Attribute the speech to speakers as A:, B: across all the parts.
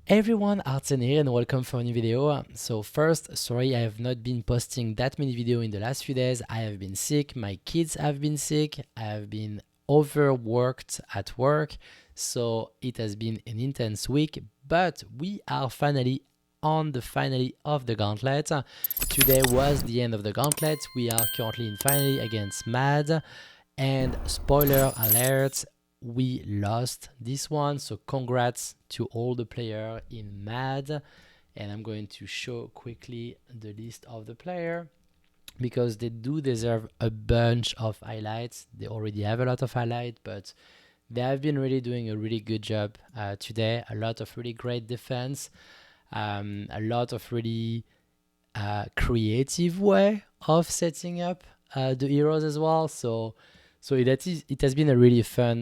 A: Everyone, Artsen here and welcome for a new video. So first, sorry I have not been posting that many videos in the last few days. I have been sick, my kids have been sick, I have been overworked at work, so it has been an intense week, but we are finally on the finale of the Gauntlet. Today was the end of the Gauntlet. We are currently in finale against Mad, and spoiler alert, we lost this one, so congrats to all the players in Mad. And I'm going to show quickly the list of the player because they do deserve a bunch of highlights. They already have a lot of highlights, but they have been really doing a really good job today. A lot of really great defense, a lot of really creative way of setting up the heroes as well. So it has been a really fun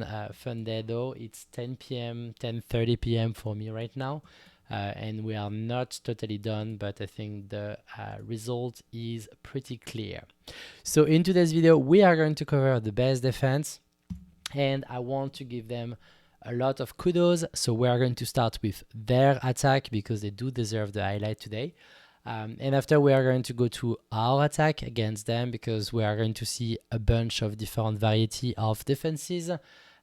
A: day though. It's 10 p.m., 10:30 p.m. for me right now, and we are not totally done, but I think the result is pretty clear. So in today's video, we are going to cover the best defense, and I want to give them a lot of kudos. So we are going to start with their attack because they do deserve the highlight today. And after we are going to go to our attack against them because we are going to see a bunch of different variety of defenses.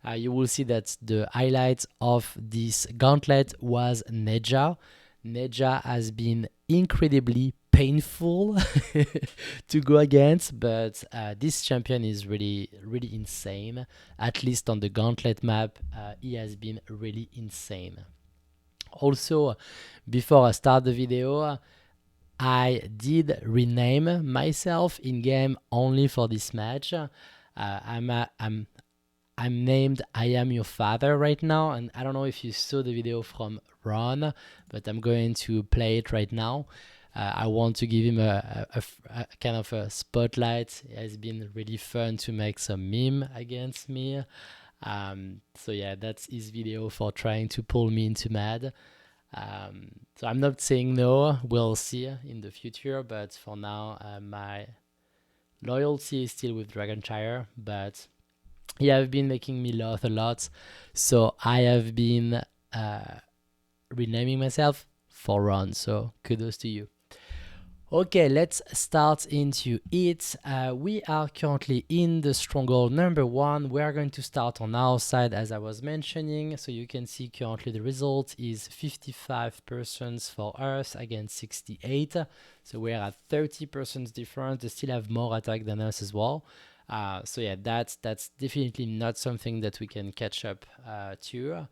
A: You will see that the highlight of this gauntlet was Neja. Neja has been incredibly painful to go against, but this champion is really insane. At least on the gauntlet map, he has been really insane. Also, before I start the video, I did rename myself in game only for this match. I'm named I Am Your Father right now, and I don't know if you saw the video from Ron, but I'm going to play it right now. I want to give him a kind of a spotlight. It has been really fun to make some meme against me. So yeah, that's his video for trying to pull me into Mad. So I'm not saying no, we'll see in the future, but for now my loyalty is still with DragonShire, but he have been making me laugh a lot, so I have been renaming myself for Ron, so kudos to you. Okay, let's start into it. We are currently in the Stronghold number 1. We are going to start on our side as I was mentioning. So you can see currently the result is 55% for us against 68. So we're at 30% difference. They still have more attack than us as well. So yeah, that's definitely not something that we can catch up to.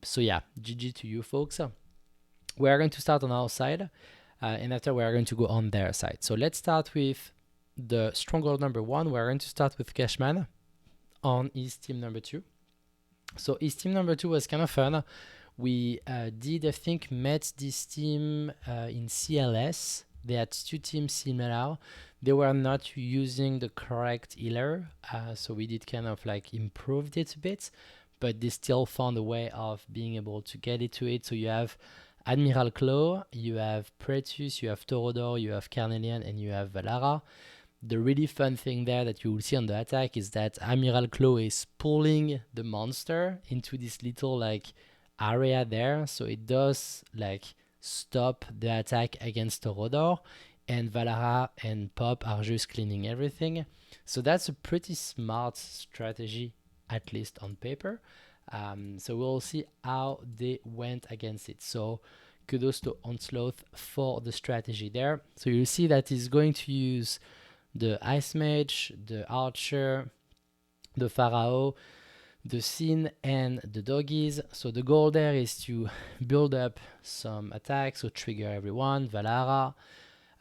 A: So yeah, GG to you folks. We are going to start on our side. And after we are going to go on their side. So let's start with the Stronghold number 1. We're going to start with Cashman on his team number 2. So his team number 2 was kind of fun. We did, I think, met this team in CLS. They had 2 teams similar. They were not using the correct healer. So we did kind of like improved it a bit. But they still found a way of being able to get into it. So you have Admiral Claw, you have Pretus, you have Torodor, you have Carnelian, and you have Valara. The really fun thing there that you will see on the attack is that Admiral Claw is pulling the monster into this little like area there, so it does like stop the attack against Torodor, and Valara and Pop are just cleaning everything. So that's a pretty smart strategy, at least on paper. So we'll see how they went against it. So kudos to Onslaught for the strategy there. So you'll see that he's going to use the Ice Mage, the Archer, the Pharaoh, the Sin, and the Doggies. So the goal there is to build up some attacks, so trigger everyone, Valara.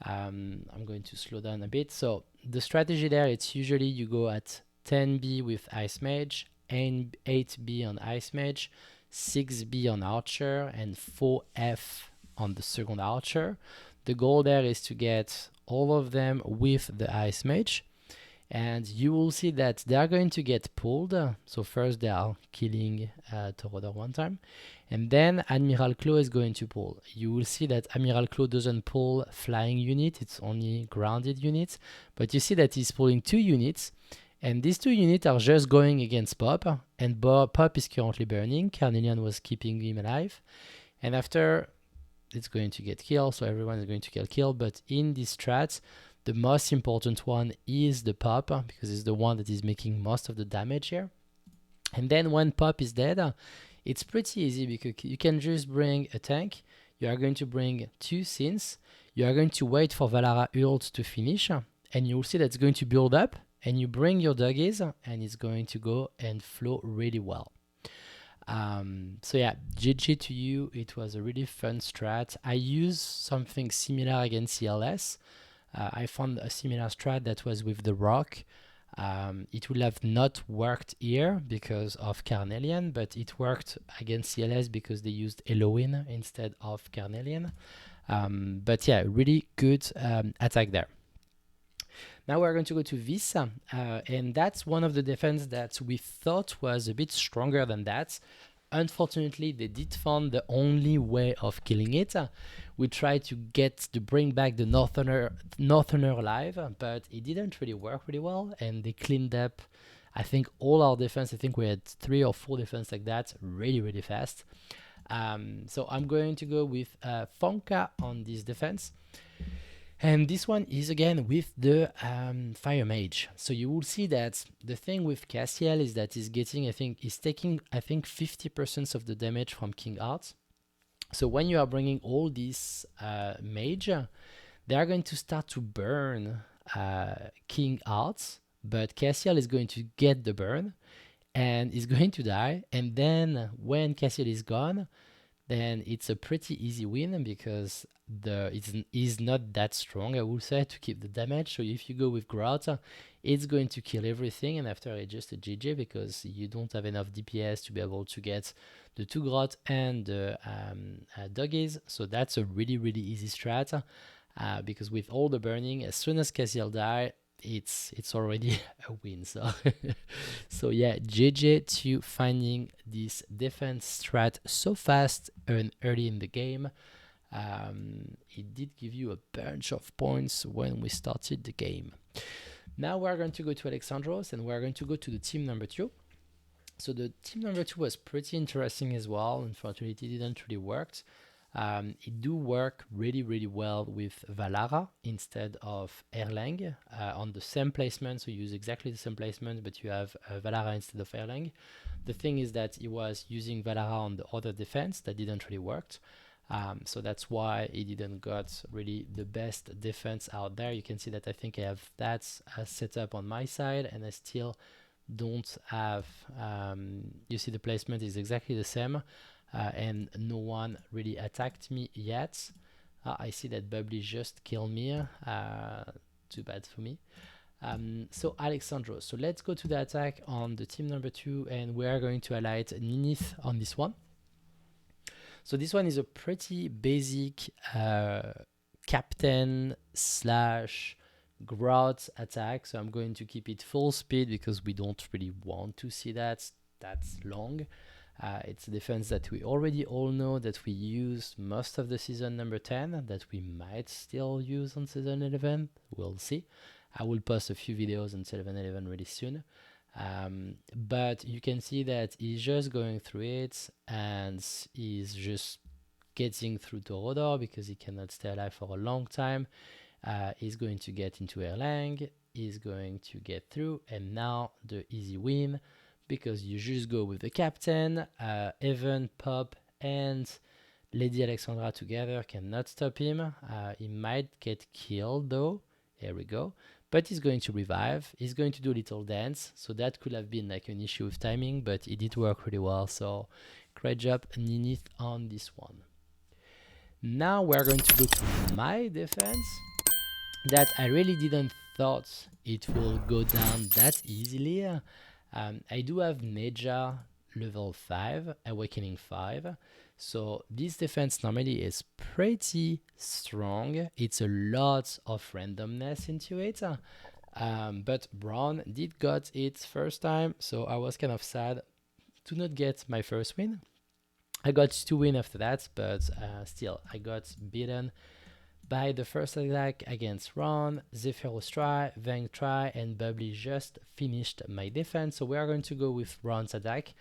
A: I'm going to slow down a bit. So the strategy there, it's usually you go at 10B with Ice Mage, 8B on Ice Mage, 6B on Archer, and 4F on the second Archer. The goal there is to get all of them with the Ice Mage, and you will see that they are going to get pulled. So first they are killing Torodor one time, and then Admiral Claw is going to pull. You will see that Admiral Claw doesn't pull flying unit, it's only grounded units, but you see that he's pulling 2 units. And these 2 units are just going against Pop, and Pop is currently burning. Carnelian was keeping him alive. And after, it's going to get killed, so everyone is going to get killed. But in this strat, the most important one is the pop, because it's the one that is making most of the damage here. And then when pop is dead, it's pretty easy, because you can just bring a tank. You are going to bring 2 synths. You are going to wait for Valara ult to finish, and you'll see that's going to build up, and you bring your doggies, and it's going to go and flow really well. So yeah, GG to you. It was a really fun strat. I used something similar against CLS. I found a similar strat that was with the rock. It would have not worked here because of Carnelian, but it worked against CLS because they used Eloin instead of Carnelian. But yeah, really good attack there. Now we're going to go to Visa, and that's one of the defense that we thought was a bit stronger than that. Unfortunately, they did find the only way of killing it. We tried to bring back the Northerner alive, but it didn't really work really well, and they cleaned up, I think, all our defense. I think we had 3 or 4 defense like that really fast. So I'm going to go with Fonka on this defense. And this one is again with the Fire Mage. So you will see that the thing with Cassiel is that he's taking 50% of the damage from King Arts. So when you are bringing all these mage, they are going to start to burn King Arts, but Cassiel is going to get the burn and is going to die. And then when Cassiel is gone, then it's a pretty easy win, because is not that strong, I would say, to keep the damage. So if you go with Grout, it's going to kill everything, and after it's just a GG, because you don't have enough DPS to be able to get the 2 Grout and the doggies. So that's a really easy strat, because with all the burning, as soon as Cassiel die, it's already a win. So so yeah, GG to finding this defense strat so fast and early in the game. It did give you a bunch of points when we started the game. Now we're going to go to Alexandros, and we're going to go to the team number 2. So the team number 2 was pretty interesting as well. Unfortunately, it didn't really work. It do work really well with Valara instead of Erlang on the same placement. So you use exactly the same placement, but you have Valara instead of Erlang. The thing is that he was using Valara on the other defense that didn't really work. So that's why he didn't got really the best defense out there. You can see that I think I have that set up on my side, and I still don't have, you see the placement is exactly the same. And no one really attacked me yet. I see that Bubbly just killed me. Too bad for me. So Alexandros. So let's go to the attack on the team number 2, and we are going to highlight Ninith on this one. So this one is a pretty basic captain / Grout attack. So I'm going to keep it full speed because we don't really want to see that. That's long. It's a defense that we already all know, that we use most of the season number 10, that we might still use on season 11. We'll see. I will post a few videos on season 11 really soon. But you can see that he's just going through it, and he's just getting through Torodor because he cannot stay alive for a long time. He's going to get into Erlang, he's going to get through, and now the easy win, because you just go with the captain. Evan, Pop, and Lady Alexandra together cannot stop him. He might get killed though. Here we go. But he's going to revive. He's going to do a little dance. So that could have been like an issue with timing, but it did work really well. So great job, Ninith, on this one. Now we're going to go to my defense, that I really didn't thought it will go down that easily. I do have Neja level 5, Awakening 5. So this defense normally is pretty strong. It's a lot of randomness into it. But Braun did got it first time, so I was kind of sad to not get my first win. I got 2 wins after that, but still I got beaten by the first attack against Ron. Zephyros try, Vang try, and Bubbly just finished my defense. So we are going to go with Ron's attack.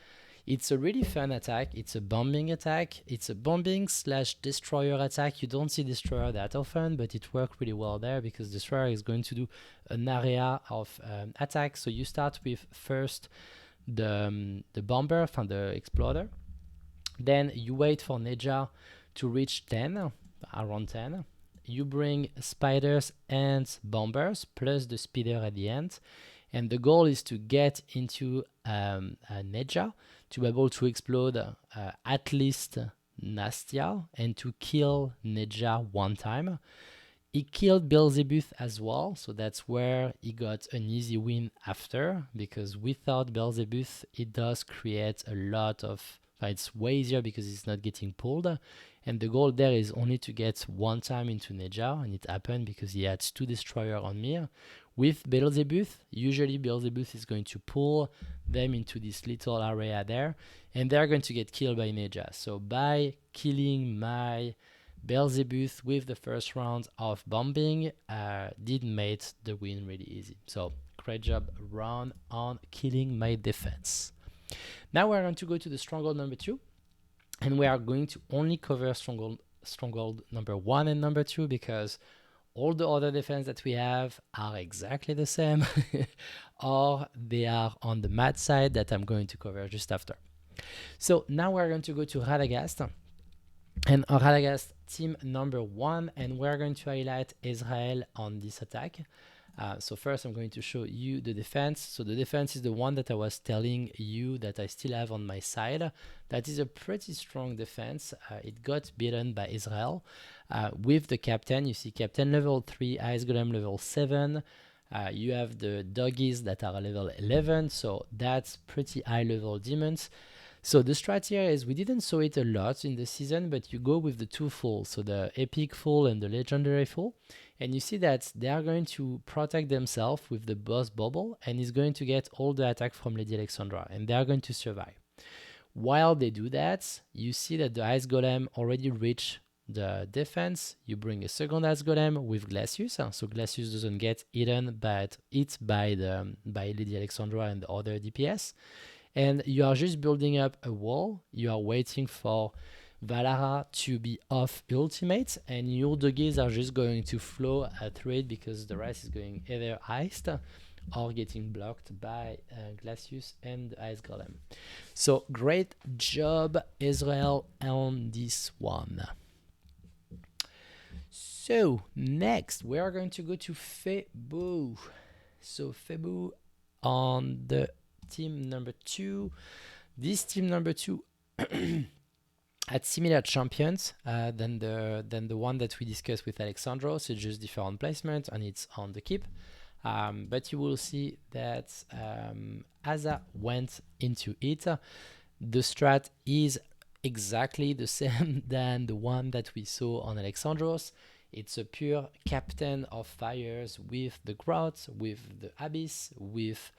A: It's a really fun attack. It's a bombing attack. It's a bombing slash destroyer attack. You don't see destroyer that often, but it worked really well there because destroyer is going to do an area of attack. So you start with first the bomber from the exploder. Then you wait for Neja to reach 10, around 10. You bring spiders and bombers plus the speeder at the end. And the goal is to get into Neja to be able to explode at least Nastia and to kill Neja one time. He killed Beelzebub as well, so that's where he got an easy win after, because without Beelzebub, it does create a lot of... It's way easier because it's not getting pulled, and the goal there is only to get one time into Neja, and it happened because he had 2 destroyers on me. With Beelzebub, usually Beelzebub is going to pull them into this little area there, and they're going to get killed by Neja. So by killing my Beelzebub with the first round of bombing did make the win really easy. So great job Ron on killing my defense. Now we're going to go to the Stronghold number 2, and we are going to only cover Stronghold number 1 and number 2 because all the other defense that we have are exactly the same or they are on the mat side that I'm going to cover just after. So now we're going to go to Radagast. And Radagast team number 1, and we're going to highlight Israel on this attack. So first I'm going to show you the defense. So the defense is the one that I was telling you that I still have on my side. That is a pretty strong defense. It got beaten by Israel. With the captain, you see captain level 3, Ice Golem level 7. You have the doggies that are level 11, so that's pretty high level demons. So the strat here is we didn't saw it a lot in the season, but you go with the 2 full, so the epic full and the legendary full, and you see that they are going to protect themselves with the boss bubble, and is going to get all the attack from Lady Alexandra, and they are going to survive. While they do that, you see that the Ice Golem already reached the defense. You bring a second Ice Golem with Glacius, so Glacius doesn't get eaten, but hit by Lady Alexandra and the other DPS. And you are just building up a wall. You are waiting for Valara to be off ultimate, and your doggies are just going to flow through it because the rest is going either iced or getting blocked by Glacius and Ice Golem. So great job, Israel, on this one. So next we are going to go to Febu. So Febu on the team number 2. This team number 2 had similar champions than the one that we discussed with Alexandros. It's just different placement and it's on the keep. But you will see that Asa went into it. The strat is exactly the same than the one that we saw on Alexandros. It's a pure captain of fires with the Grot, with the Abyss, with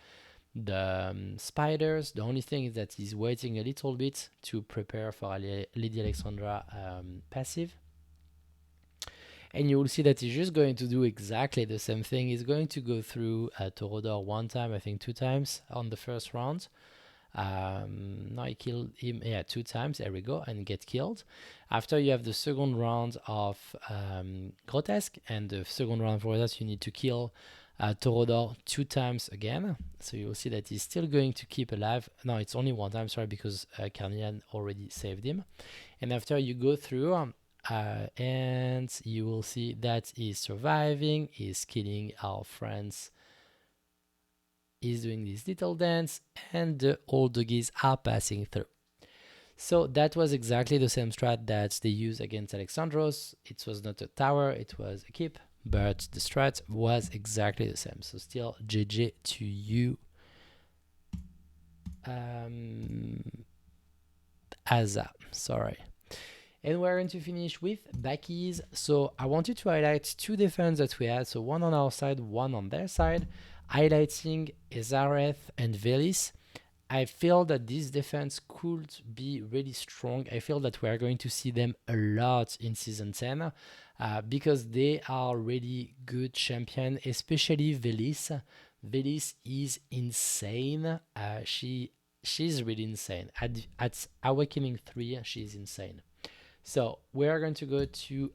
A: the spiders. The only thing is that he's waiting a little bit to prepare for Lady Alexandra passive. And you will see that he's just going to do exactly the same thing. He's going to go through Torodor 1 time, I think 2 times on the first round. No, I killed him, 2 times, there we go, and get killed. After you have the second round of Grotesque, and the second round of Grotesque you need to kill Torodor 2 times again. So you will see that he's still going to keep alive. No, it's only 1 time, sorry, because Carnian already saved him. And after you go through, and you will see that he's surviving, he's killing our friends, he's doing this little dance, and the old doggies are passing through. So that was exactly the same strat that they used against Alexandros. It was not a tower, it was a keep, but the strat was exactly the same. So still GG to you, Asa, sorry. And we're going to finish with Bakis. So I wanted to highlight 2 defense that we had. So one on our side, one on their side, highlighting Ezareth and Velis. I feel that this defense could be really strong. I feel that we are going to see them a lot in Season 10 because they are really good champion, especially Velis. Velis is insane. She she's really insane. At Awakening 3, she's insane. So we're going to go to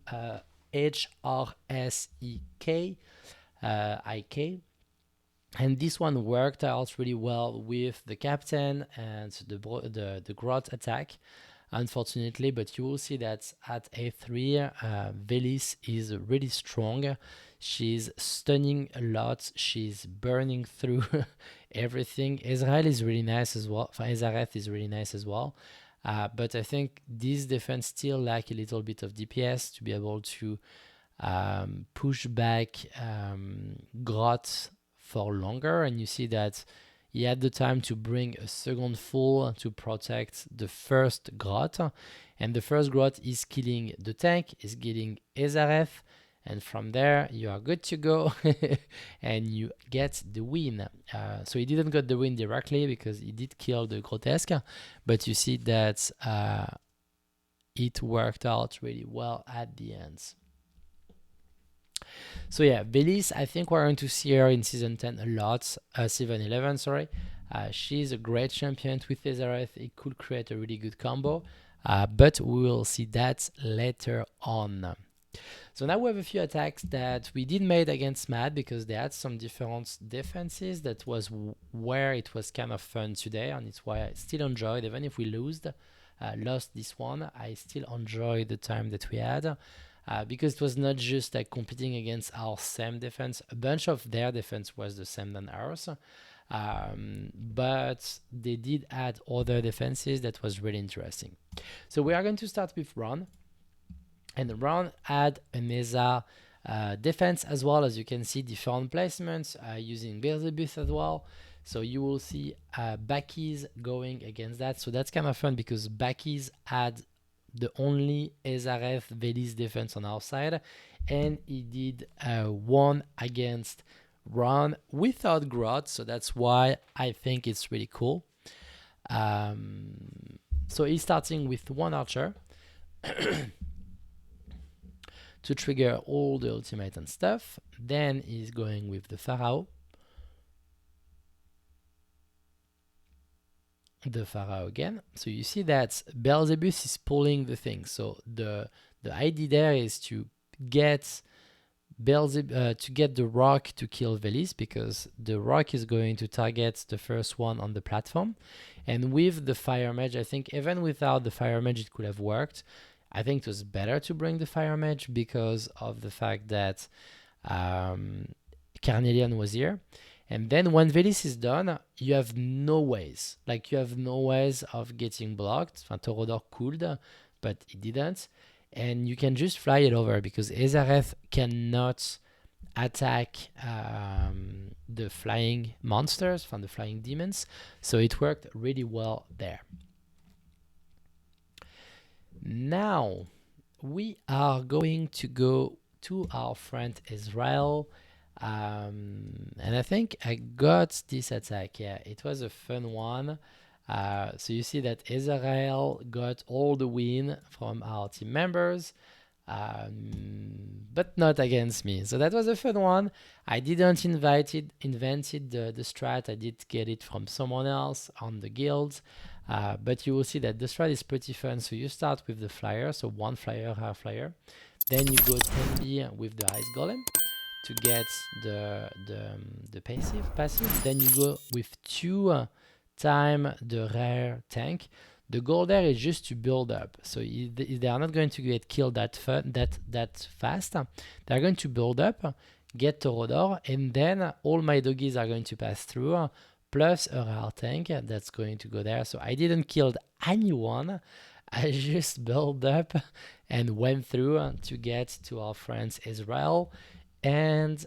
A: HRSEK, IK. And this one worked out really well with the captain and the grot attack, unfortunately, but you will see that at A3, Velis is really strong. She's stunning a lot. She's burning through everything. Ezreal is really nice as well. Ezareth is really nice as well. But I think this defense still lack a little bit of DPS to be able to push back Grot for longer. And you see that he had the time to bring a second full to protect the first Grot. And the first Grot is killing the tank, is killing Ezareth. And from there, you are good to go and you get the win. So he didn't get the win directly because he did kill the Grotesque, but you see that it worked out really well at the end. So yeah, Velis, I think we're going to see her in Season 10 a lot, Season 11, sorry. She's a great champion with Ezareth. It could create a really good combo, but we will see that later on. So now we have a few attacks that we did made against Mad because they had some different defenses. That was where it was kind of fun today, and it's why I still enjoyed, even if we lost this one, I still enjoyed the time that we had. Because it was not just like competing against our same defense. A bunch of their defense was the same than ours, but they did add other defenses that was really interesting. So we are going to start with Ron, and Ron had a Mesa defense as well. As you can see, different placements using Beelzebub as well. So you will see Bakis going against that. So that's kind of fun because Bakis had the only Ezareth Velis defense on our side, and he did one against Ron without Grot, so that's why I think it's really cool. So he's starting with one archer to trigger all the ultimate and stuff. Then he's going with the Pharaoh. The Pharaoh again. So you see that Beelzebub is pulling the thing. So the idea there is to get to get the rock to kill Velis, because the rock is going to target the first one on the platform. And with the fire mage, I think even without the fire mage it could have worked. I think it was better to bring the fire mage because of the fact that Carnelian was here. And then when Velis is done, you have no ways. Like, you have no ways of getting blocked. Torodor could, but it didn't. And you can just fly it over because Ezareth cannot attack the flying monsters from the flying demons. So it worked really well there. Now, we are going to go to our friend Israel. And I think I got this attack. Yeah, it was a fun one. So you see that Israel got all the win from our team members, but not against me. So that was a fun one. I didn't invented the strat. I did get it from someone else on the guild. But you will see that the strat is pretty fun. So you start with the flyer, so one flyer, half flyer. Then you go 10B with the ice golem to get the passive. Then you go with 2 times the rare tank. The goal there is just to build up. So they are not going to get killed that fast. They're going to build up, get Torodor, and then all my doggies are going to pass through, plus a rare tank that's going to go there. So I didn't kill anyone. I just built up and went through to get to our friends Israel and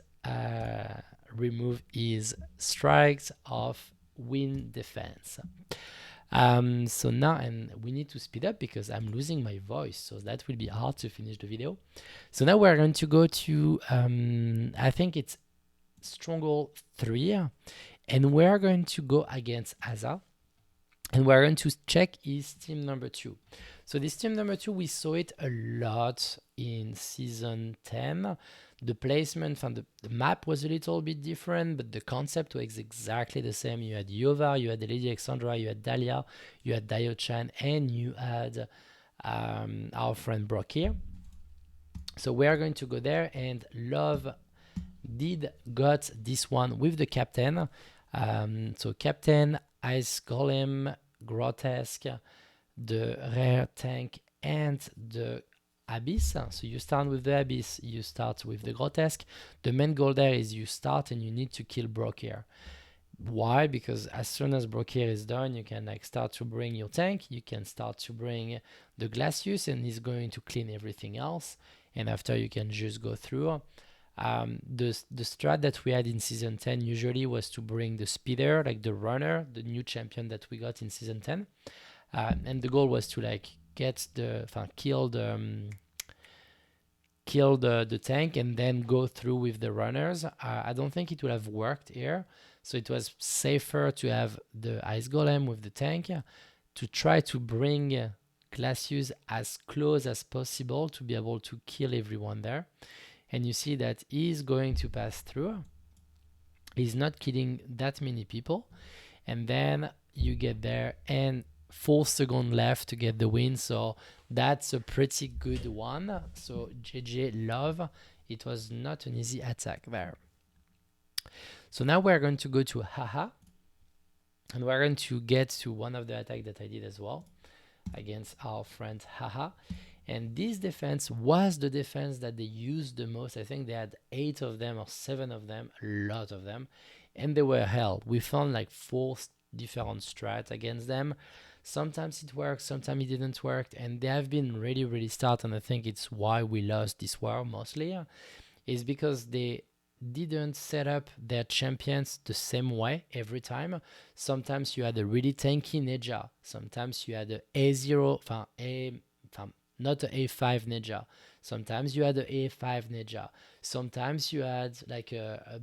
A: remove his strikes of wind defense. So now, and we need to speed up because I'm losing my voice, so that will be hard to finish the video. So now we're going to go to, I think it's Stronghold 3, and we're going to go against Asa. And we're going to check is team number 2. So this team number 2, we saw it a lot in season 10. The placement from the map was a little bit different, but the concept was exactly the same. You had Yovar, you had Lady Alexandra, you had Dahlia, you had Dio-chan, and you had our friend Brock here. So we are going to go there, and Love did got this one with the captain. So captain, Ice Golem, Grotesque, the rare tank, and the Abyss. So you start with the Abyss, you start with the Grotesque. The main goal there is you start and you need to kill Brock here. Why? Because as soon as Brokir is done, you can like start to bring your tank, you can start to bring the Glacius, and he's going to clean everything else. And after you can just go through. The strat that we had in season 10 usually was to bring the speeder, like the runner, the new champion that we got in season 10. And the goal was to like get the, kill the tank and then go through with the runners. I don't think it would have worked here. So it was safer to have the Ice Golem with the tank to try to bring Glacius as close as possible to be able to kill everyone there. And you see that he's going to pass through. He's not killing that many people. And then you get there and 4 seconds left to get the win. So that's a pretty good one. So GG Love. It was not an easy attack there. So now we're going to go to Haha. And we're going to get to one of the attacks that I did as well against our friend Haha. And this defense was the defense that they used the most. I think they had 8 of them or 7 of them, a lot of them. And they were hell. We found like 4 different strats against them. Sometimes it worked, sometimes it didn't work. And they have been really, really stout. And I think it's why we lost this war mostly. Is because they didn't set up their champions the same way every time. Sometimes you had a really tanky Ninja. Sometimes you had a A0, not an A5 Ninja. Sometimes you had an A5 Ninja. Sometimes you had like a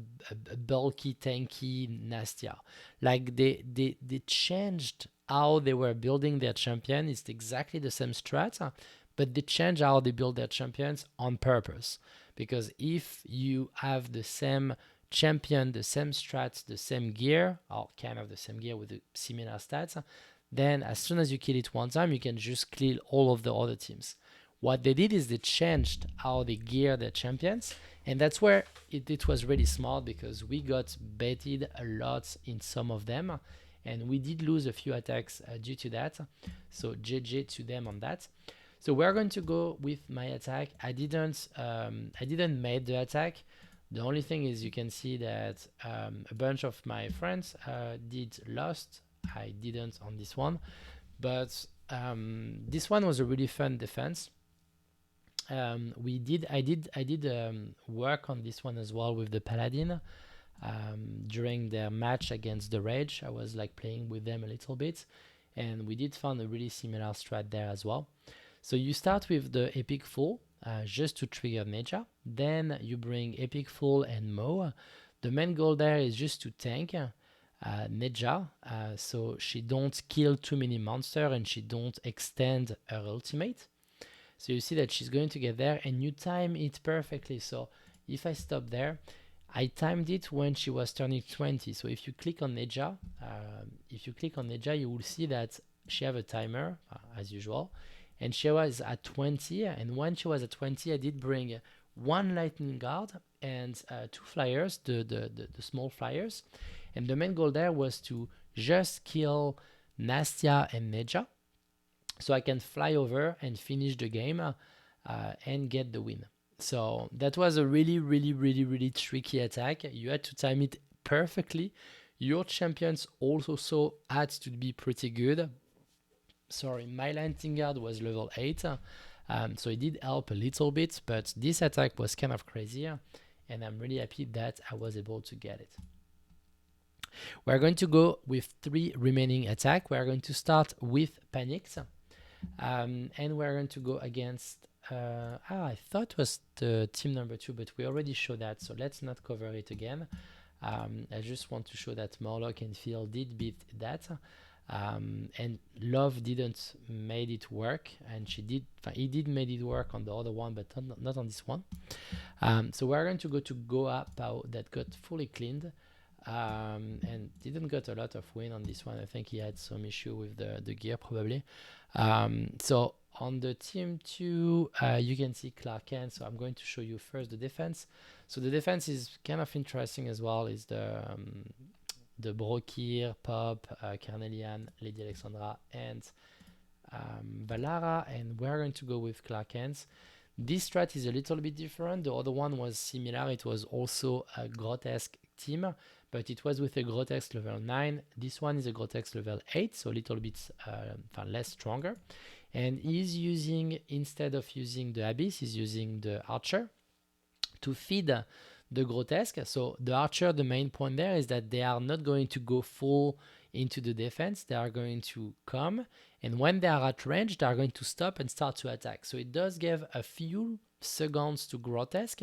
A: bulky, tanky Nastia. Like they changed how they were building their champion. It's exactly the same strat, but they changed how they build their champions on purpose. Because if you have the same champion, the same strats, the same gear, or kind of the same gear with the similar stats, then as soon as you kill it one time, you can just kill all of the other teams. What they did is they changed how they gear their champions, and that's where it was really smart because we got baited a lot in some of them, and we did lose a few attacks due to that. So GG to them on that. So we're going to go with my attack. I didn't make the attack. The only thing is you can see that a bunch of my friends did lost. I didn't on this one, but this one was a really fun defense. I did work on this one as well with the Paladin during their match against the Rage. I was like playing with them a little bit, and we did find a really similar strat there as well. So you start with the Epic Full just to trigger Ninja. Then you bring Epic Full and Mo. The main goal there is just to tank Ninja, so she don't kill too many monsters and she don't extend her ultimate. So you see that she's going to get there and you time it perfectly. So if I stop there, I timed it when she was turning 20. So if you click on Ninja, you will see that she have a timer as usual. And she was at 20, and when she was at 20, I did bring 1 lightning guard and 2 flyers, the small flyers. And the main goal there was to just kill Nastia and Neja, so I can fly over and finish the game and get the win. So that was a really, really, really, really tricky attack. You had to time it perfectly. Your champions also had to be pretty good. Sorry, my lightning guard was level 8, so it did help a little bit, but this attack was kind of crazy, and I'm really happy that I was able to get it. We're going to go with 3 remaining attacks. We're going to start with Panicked, and we're going to go against, I thought it was the team number 2, but we already showed that, so let's not cover it again. I just want to show that Morlock and Phil did beat that. And Love didn't made it work, and he did made it work on the other one, but not on this one. So we're going to go to Goa Pao that got fully cleaned, and didn't got a lot of win on this one. I think he had some issue with the gear probably. So on the team 2, you can see Clark Kent. So I'm going to show you first the defense. So the defense is kind of interesting as well. Is the Brokir, Pop, Carnelian, Lady Alexandra, and Valara, and we're going to go with Clark Kent. This strat is a little bit different. The other one was similar. It was also a grotesque team, but it was with a grotesque level 9. This one is a grotesque level 8, so a little bit less stronger. And he's using, instead of using the Abyss, he's using the Archer to feed the grotesque. So the Archer, the main point there is that they are not going to go full into the defense. They are going to come, and when they are at range, they are going to stop and start to attack. So it does give a few seconds to grotesque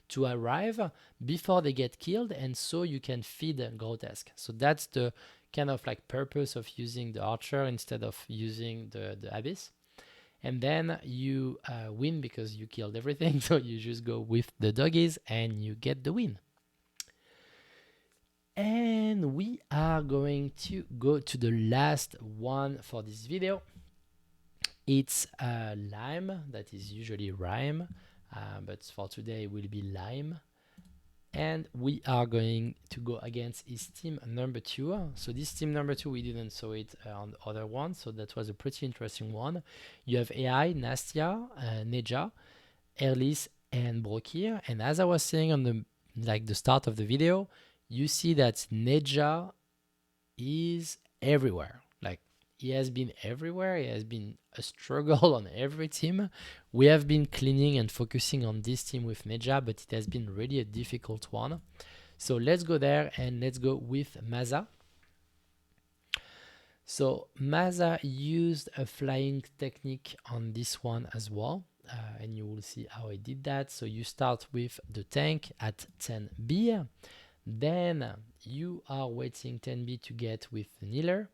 A: to arrive before they get killed, and so you can feed grotesque. So that's the kind of like purpose of using the Archer instead of using the Abyss. And then you win because you killed everything. So you just go with the doggies and you get the win. And we are going to go to the last one for this video. It's Lime, that is usually Rhyme, but for today it will be Lime. And we are going to go against his team number 2. So this team number 2, we didn't saw it on the other one, so that was a pretty interesting one. You have AI, Nastia, Neja, Erlis, and Brokir. And as I was saying on the start of the video, you see that Neja is everywhere. Like, he has been everywhere. He has been a struggle on every team. We have been cleaning and focusing on this team with Neja, but it has been really a difficult one. So let's go there and let's go with Maza. So Maza used a flying technique on this one as well. And you will see how I did that. So you start with the tank at 10B. Then you are waiting 10B to get with an healer.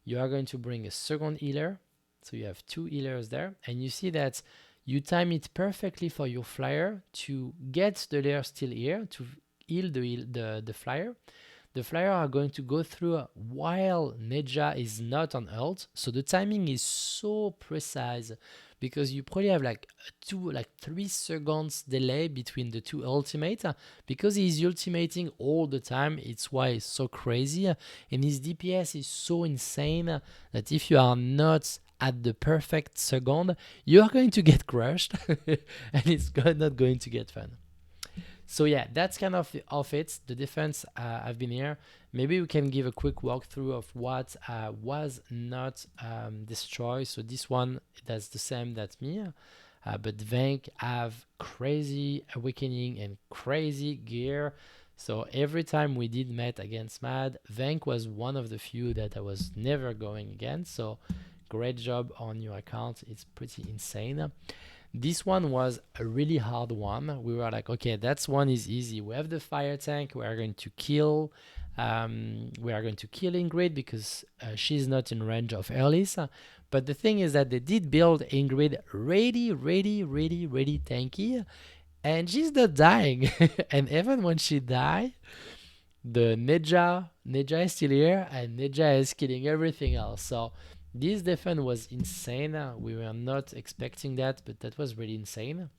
A: You are going to bring a second healer. So you have 2 healers there. And you see that you time it perfectly for your flyer to get the layer still here, to heal the flyer. The flyer are going to go through while Neja is not on ult. So the timing is so precise because you probably have like 3 seconds delay between the 2 ultimates because he's ultimating all the time. It's why it's so crazy, and his DPS is so insane that if you are not at the perfect second, you are going to get crushed and it's not going to get fun. So yeah, that's kind of it. The defense have been here. Maybe we can give a quick walkthrough of what was not destroyed. So this one, that's the same that me. But Vank have crazy awakening and crazy gear. So every time we did met against Mad, Vank was one of the few that I was never going against. So great job on your account. It's pretty insane. This one was a really hard one. We were like, okay, that's one is easy. We have the fire tank. We are going to kill. Ingrid because she's not in range of Erlis. But the thing is that they did build Ingrid really tanky, and she's not dying. And even when she died, the Neja is still here, and Neja is killing everything else. So this defense was insane. We were not expecting that, but that was really insane.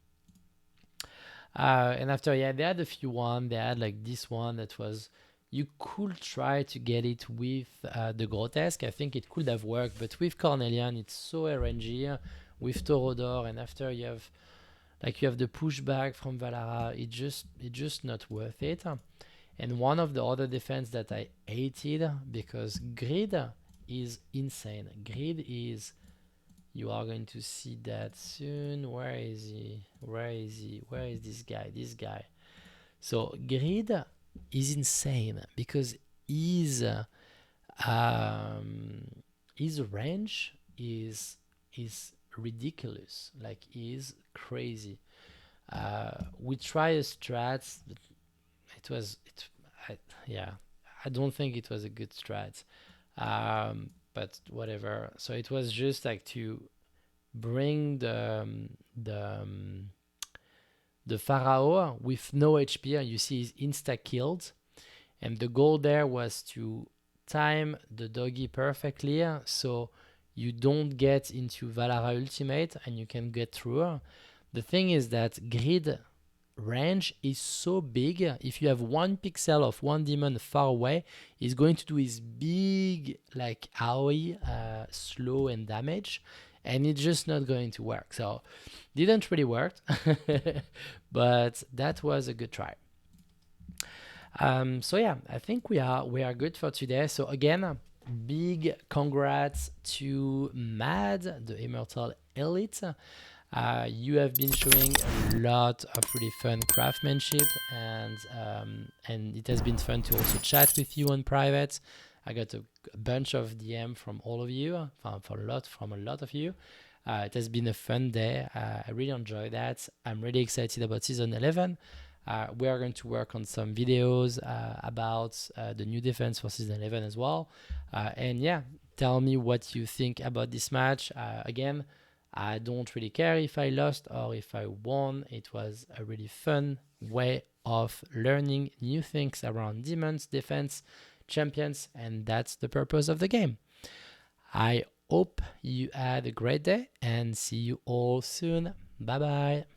A: And after, yeah, they had a few one. They had like this one that was, you could try to get it with the Grotesque. I think it could have worked, but with Cornelian, it's so RNG. With Torodor, and after you have the pushback from Valara, it just not worth it. And one of the other defense that I hated, because Grid is insane. Grid is, you are going to see that soon. Where is he? Where is this guy? So Grid is insane because his range is ridiculous. Like, is crazy. We try a strat, but I don't think it was a good strat. but whatever. So it was just like to bring the Pharaoh with no HP, and you see he's insta killed. And the goal there was to time the doggy perfectly so you don't get into Valara ultimate and you can get through her. The thing is that grid range is so big. If you have 1 pixel of one demon far away, he's going to do his big like AoE slow and damage, and it's just not going to work. So didn't really work, but that was a good try. So yeah, I think we are good for today. So again, big congrats to Mad, the Immortal Elite. You have been showing a lot of really fun craftsmanship, and it has been fun to also chat with you on private. I got a bunch of DM from all of you, from a lot of you. It has been a fun day. I really enjoyed that. I'm really excited about season 11. We are going to work on some videos about the new defense for season 11 as well. And yeah, tell me what you think about this match. Again, I don't really care if I lost or if I won. It was a really fun way of learning new things around demons, defense, champions, and that's the purpose of the game. I hope you had a great day and see you all soon. Bye bye.